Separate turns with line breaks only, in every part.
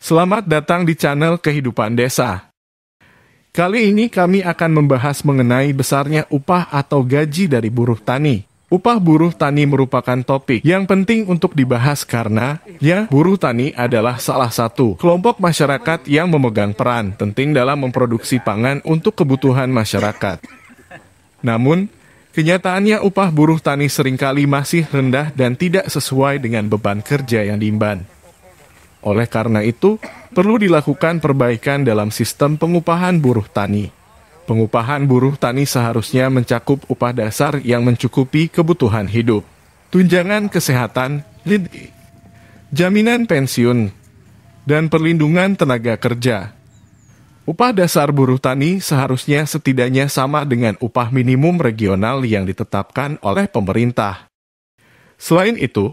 Selamat datang di channel Kehidupan Desa. Kali ini kami akan membahas mengenai besarnya upah atau gaji dari buruh tani. Upah buruh tani merupakan topik yang penting untuk dibahas karena buruh tani adalah salah satu kelompok masyarakat yang memegang peran penting dalam memproduksi pangan untuk kebutuhan masyarakat. Namun, kenyataannya upah buruh tani seringkali masih rendah dan tidak sesuai dengan beban kerja yang diemban. Oleh karena itu, perlu dilakukan perbaikan dalam sistem pengupahan buruh tani. Pengupahan buruh tani seharusnya mencakup upah dasar yang mencukupi kebutuhan hidup, tunjangan kesehatan, jaminan pensiun, dan perlindungan tenaga kerja. Upah dasar buruh tani seharusnya setidaknya sama dengan upah minimum regional yang ditetapkan oleh pemerintah. Selain itu,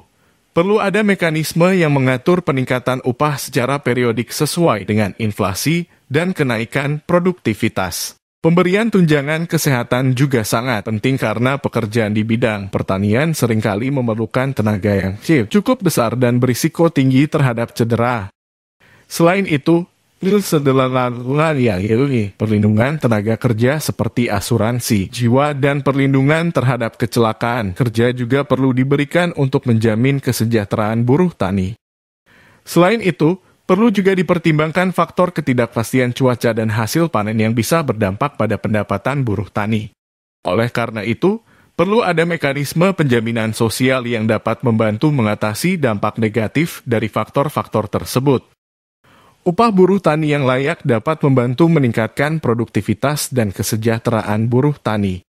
perlu ada mekanisme yang mengatur peningkatan upah secara periodik sesuai dengan inflasi dan kenaikan produktivitas. Pemberian tunjangan kesehatan juga sangat penting karena pekerjaan di bidang pertanian seringkali memerlukan tenaga yang cukup besar dan berisiko tinggi terhadap cedera. Selain itu, perlindungan tenaga kerja seperti asuransi jiwa dan perlindungan terhadap kecelakaan kerja juga perlu diberikan untuk menjamin kesejahteraan buruh tani. Selain itu, perlu juga dipertimbangkan faktor ketidakpastian cuaca dan hasil panen yang bisa berdampak pada pendapatan buruh tani. Oleh karena itu, perlu ada mekanisme penjaminan sosial yang dapat membantu mengatasi dampak negatif dari faktor-faktor tersebut. Upah buruh tani yang layak dapat membantu meningkatkan produktivitas dan kesejahteraan buruh tani,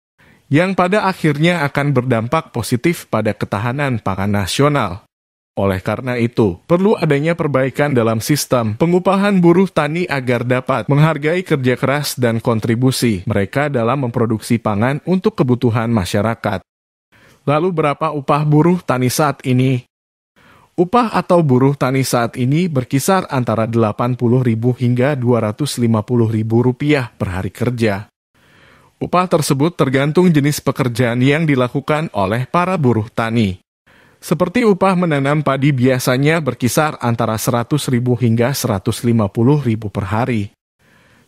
yang pada akhirnya akan berdampak positif pada ketahanan pangan nasional. Oleh karena itu, perlu adanya perbaikan dalam sistem pengupahan buruh tani agar dapat menghargai kerja keras dan kontribusi mereka dalam memproduksi pangan untuk kebutuhan masyarakat. Lalu berapa upah buruh tani saat ini? Upah atau buruh tani saat ini berkisar antara Rp80.000 hingga Rp250.000 per hari kerja. Upah tersebut tergantung jenis pekerjaan yang dilakukan oleh para buruh tani. Seperti upah menanam padi biasanya berkisar antara Rp100.000 hingga Rp150.000 per hari.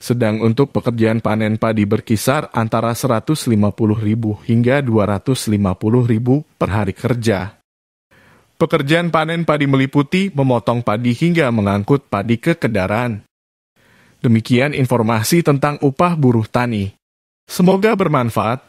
Sedang untuk pekerjaan panen padi berkisar antara Rp150.000 hingga Rp250.000 per hari kerja. Pekerjaan panen padi meliputi memotong padi hingga mengangkut padi ke kendaraan. Demikian informasi tentang upah buruh tani. Semoga bermanfaat.